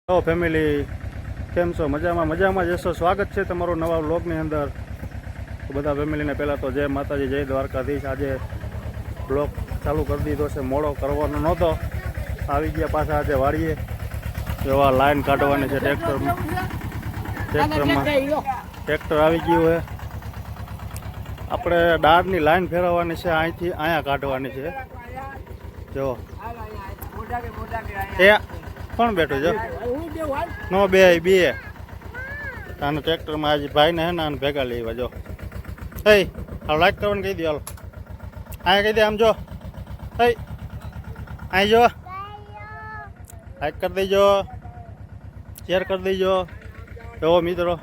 Hello family, કેમ છો? મજામાં જશો. સ્વાગત છે તમારું નવા વ્લોગની અંદર. બધા ફેમિલીને પહેલાં તો જય માતાજી, જય દ્વારકાધીશ. આજે બ્લોગ ચાલુ કરી દીધો છે, મોડો કરવાનો નહોતો. આવી ગયા પાછા આજે વાડીએ. એવા લાઈન કાઢવાની છે ટ્રેક્ટરમાં ટ્રેક્ટર આવી ગયું છે. આપણે દાળની લાઈન ફેરવવાની છે, અહીંથી અહીંયા કાઢવાની છે. જો એ કોણ બેઠું છે? નો બે આને ટ્રેક્ટરમાં આજે ભાઈને હે ને આને ભેગા લેવા. જો હાલ લાઈક કરવાનું કહી દો. હાલો અહીંયા કહી દે. આમ જો અહીં જો લાઈક કરી દેજો, શેર કરી દેજો. જો મિત્રો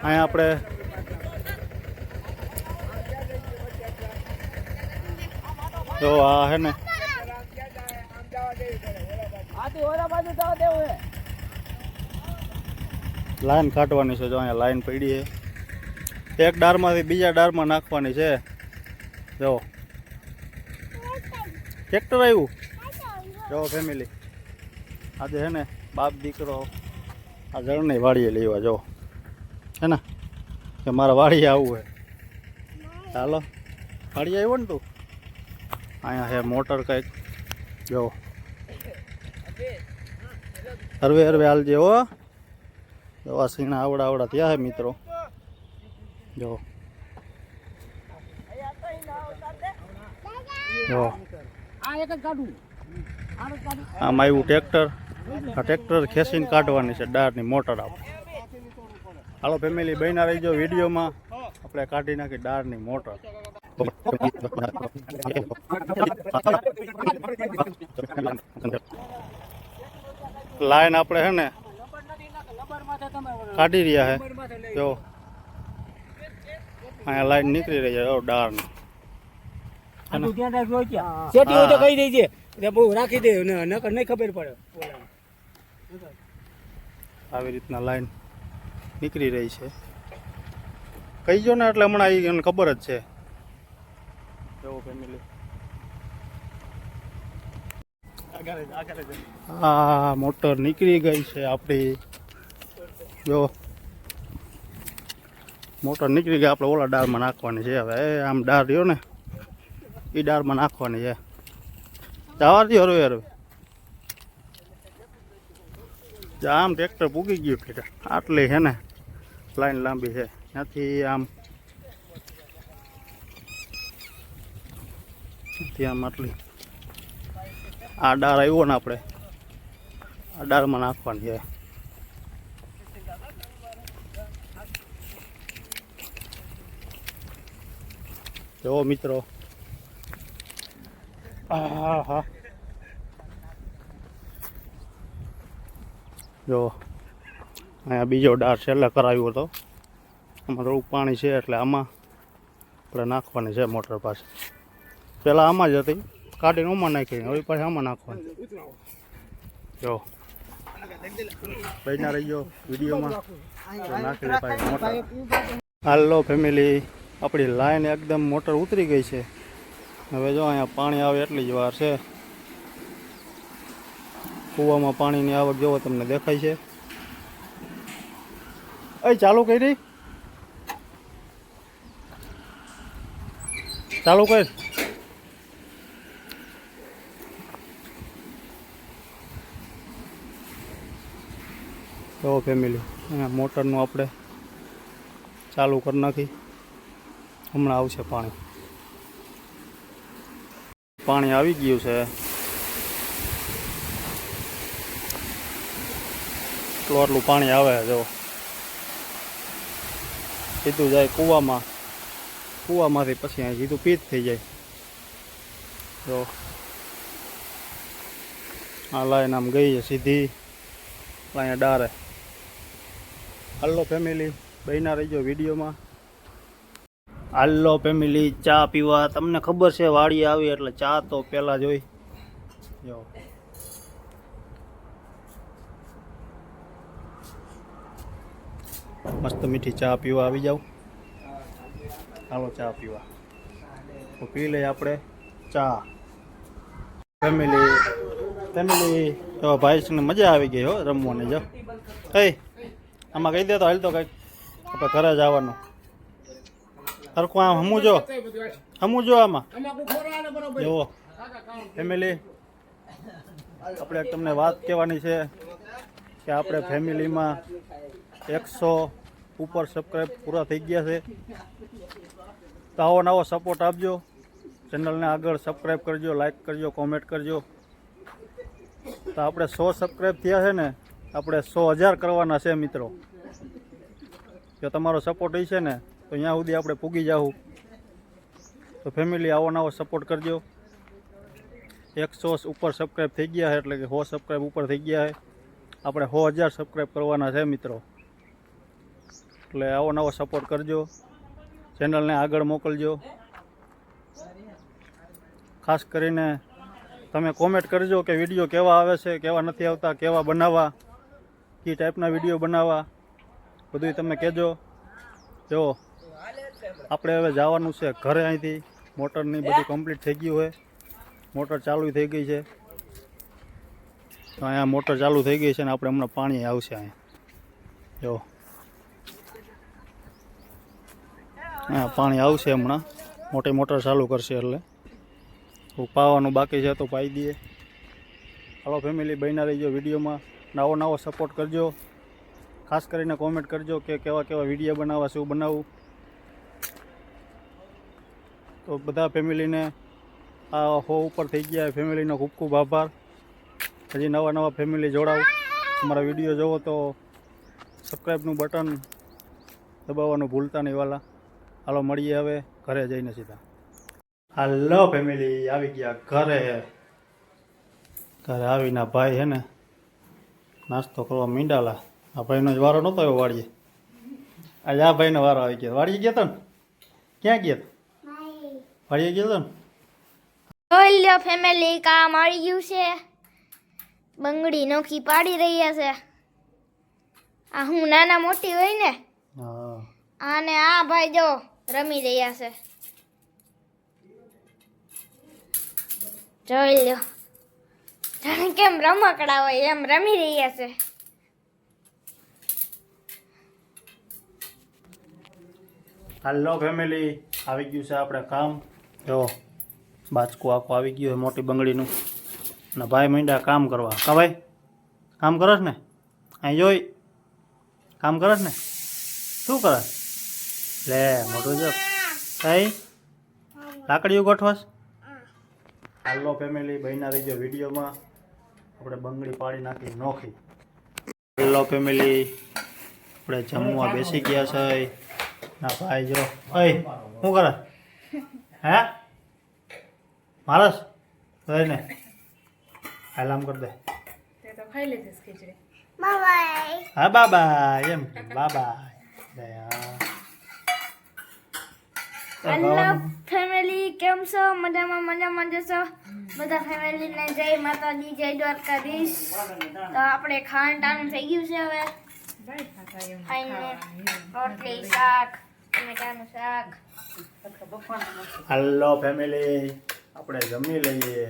અહીંયા આપણે જો આ હે ને લાઈન કાઢવાની છે. જો અહીંયા લાઈન પડી છે, એક ડાળમાંથી બીજા ડાળમાં નાખવાની છે. જો ટ્રેક્ટર આવ્યું. જો ફેમિલી આજે હે ને બાપ દીકરો આ જળની વાડીએ લેવા. જો હે ને કે મારા વાડીએ આવવું હે. ચાલો વાડીએ આવ્યો ને તું. અહીંયા હે મોટર કંઈક. જો હરવે હાલજે હો. દવા સીણા આવડા ત્યાં હે મિત્રો. જો આમ આવ્યું ટ્રેક્ટર. આ ટ્રેક્ટર ખેંચીને કાઢવાની છે દાળની મોટર. હાલો ફેમિલી બન્યા રહીજો વિડીયોમાં. આપણે કાઢી નાખી દાળની મોટર. લાઈન આપણે હે ને કાઢી રહ્યા હે. જો અહીંયા લાઈન નીકળી રહી છે દાળની. આવી રીતના લાઈન નીકળી રહી છે. કહીજો ને એટલે હમણાં એને ખબર જ છે. જો ફેમિલી આ મોટર નીકળી ગઈ છે આપણી. જો મોટર નીકળી ગઈ. આપણે ઓલા ડાળમાં નાખવાની છે. હવે આમ ડાળ રહ્યો ને એ ડાળમાં નાખવાની છે. જવા દો હરવે આમ ટ્રેક્ટર પૂગી ગયું છે. આટલી છે ને લાઈન લાંબી છે. ત્યાંથી આમ આટલી આ ડાળ આવ્યો ને આપણે આ ડાળમાં નાખવાની છે. જો મિત્રો હા જો અહીંયા બીજો ડાળ છેલ્લે કરાવ્યો હતો. આમાં થોડુંક પાણી છે એટલે આમાં આપણે નાખવાની છે મોટર પાસે. પહેલાં આમાં જ હતી, કાઢીને આમાં નાખી. હવે પાછી આમાં નાખવાની. જો બન્યા રહીજો વિડીયોમાં. નાખી દે પાછી મોટર. હાલો ફેમિલી, આપણી લાઈન એકદમ મોટર ઉતરી ગઈ છે. હવે જો અહીંયા પાણી આવે એટલી જ વાર છે. કૂવામાં પાણીની આવક જોવો તમને દેખાય છે. ચાલુ કરી ચાલુ કર. તો ફેમિલી અહીંયા મોટરનું આપણે ચાલુ કરી નાખી. હમણાં આવશે પાણી. પાણી આવી ગયું છે. આટલું પાણી આવે. જો સીધું જાય કૂવામાંથી પછી અહીં સીધું પીત થઈ જાય. જો આ લાઈન આમ ગઈ છે સીધી અહીંયા ડારે. હાલો ફેમિલી બન્યા રહીજો વિડીયોમાં. હાલો ફેમિલી ચા પીવા. તમને ખબર છે વાડી આવી એટલે ચા તો પહેલાં જોઈ. જો મસ્ત મીઠી ચા પીવા આવી જાવ. હાલો ચા પીવા. તો પી લઈએ આપણે ચા. ફેમિલી ફેમિલી તો ભાઈ મજા આવી ગઈ હો રમવાની. જો કઈ આમાં કહી દે તો હાલ તો કંઈક આપણે ઘરે જવાનું. સરખું આમ સમજો આમાં જુઓ ફેમિલી. આપણે તમને વાત કહેવાની છે કે આપણે ફેમિલીમાં 100 ઉપર સબસ્ક્રાઈબ પૂરા થઈ ગયા છે. તો આવો નવો સપોર્ટ આપજો. ચેનલને આગળ સબસ્ક્રાઈબ કરજો, લાઈક કરજો, કોમેન્ટ કરજો. તો આપણે 100 સબસ્ક્રાઈબ થયા છે ને, આપણે 100,000 કરવાના છે મિત્રો. જો તમારો સપોર્ટ હશે ને તો અહીંયા સુધી આપણે પૂગી જાઉં. તો ફેમિલી આવો નવો સપોર્ટ કરજો. 100 ઉપર સબસ્ક્રાઈબ થઈ ગયા છે એટલે કે 100 સબસ્ક્રાઈબ ઉપર થઈ ગયા છે. આપણે 100,000 સબસ્ક્રાઈબ કરવાના છે મિત્રો. એટલે આવો નવો સપોર્ટ કરજો. ચેનલને આગળ મોકલજો. ખાસ કરીને તમે કોમેન્ટ કરજો કે વિડીયો કેવા આવે છે, કેવા નથી આવતા, કેવા બનાવવા, કઈ ટાઈપના વિડીયો બનાવવા, બધું તમે કહેજો. જો આપણે હવે જવાનું છે ઘરે. અહીંથી મોટરની બધી કમ્પ્લીટ થઈ ગયું હોય. મોટર ચાલુ થઈ ગઈ છે. તો અહીંયા મોટર ચાલુ થઈ ગઈ છે ને આપણે હમણાં પાણી આવશે અહીંયા. જો અહીંયા પાણી આવશે હમણાં. મોટી મોટર ચાલુ કરશે એટલે પાવાનું બાકી છે તો પાઈ દઈએ. હાલો ફેમિલી, બન્યા રહીજો વિડીયોમાં. નવો સપોર્ટ કરજો. ખાસ કરીને કોમેન્ટ કરજો કે કેવા કેવા વિડીયો બનાવવા, શું બનાવવું. તો બધા ફેમિલીને આ 100 ઉપર થઈ ગયા ફેમિલીનો ખૂબ ખૂબ આભાર. હજી નવા ફેમિલી જોડાવ. અમારા વિડીયો જોવો તો સબસ્ક્રાઈબનું બટન દબાવવાનું ભૂલતા નહીં વાલા. હાલો મળીએ હવે ઘરે જઈને સીધા. હાલો ફેમિલી, આવી ગયા ઘરે. ઘરે આવીને ભાઈ હે ને નાસ્તો કરવા મીંડાલા. આ ભાઈનો જ વારો નહોતો આવ્યો વાડીએ. આજે આ ભાઈનો વારો આવી ગયો. વાડીએ ગયા હતા ને? ક્યાં ગયા હતા? વાડીએ ગયા હતા ને? જોઈ લ્યો ફેમિલી, કામ આવી ગયું છે. બંગડી નોખી પાડી રહ્યા છે. આ હું નાના મોટી હોય ને, હા. આને આ ભાઈ જો રમી રહ્યા છે. જોઈ લ્યો, જાણે કેમ રમકડા હોય એમ રમી રહ્યા છે. હાલો ફેમિલી, આવી ગયું છે આપણે કામ. જો બાચકું આખું આવી ગયું છે મોટી બંગડીનું. અને ભાઈ મીંડા કામ કરવા. કા ભાઈ કામ કરસ ને? અહીં જોઈ કામ કરસ ને? શું કરસ? લે મોટું જો કઈ લાકડીઓ ગોઠવસ. હાલો ફેમિલી, બન્યા રહીજો વિડીયોમાં. આપણે બંગડી પાડી નાખી નોખી. હાલો ફેમિલી, આપણે જમવા બેસી ગયા છે. ના ભાઈ જો અય શું કરે? હે મારસ ને હાલ આમ કરી દે. હા બાબા એમ બાબા. હેલો ફેમિલી, કેમ છો? મજામાં જશો બધા ફેમિલીને. જય માતાજી, જય દ્વારકાધીશ. તો આપણે ખાવાનું થઈ ગયું છે હવે. રોટલી, શાક, ટમેટાનું શાક. હાલો ફેમિલી, આપણે જમી લઈએ.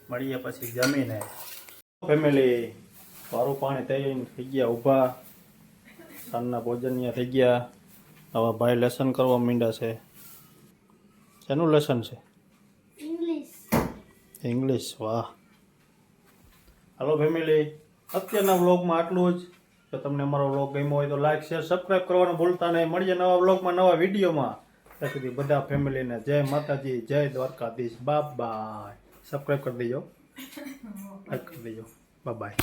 મળીએ પછી જમીને. ફેમિલી, સારું પાણી થઈ ગયા ઊભા. સાંજના ભોજનિયા થઈ ગયા. હવે ભાઈ લેસન કરવા માંડ્યા છે. શેનું લેસન છે? ઇંગ્લિશ. વાહ. હાલો ફેમિલી, અત્યારના વ્લોગમાં આટલું જ. જો તમને અમારો વ્લોગ ગમ્યો હોય તો લાઈક, શેર, સબસ્ક્રાઈબ કરવાનું ભૂલતા નહીં. મળીએ નવા વ્લોગમાં, નવા વિડીયોમાં. ત્યાં સુધી બધા ફેમિલીને જય માતાજી, જય દ્વારકાધીશ. બાય. સબસ્ક્રાઈબ કરી દેજો, લાઈક કરી દેજો. બાય.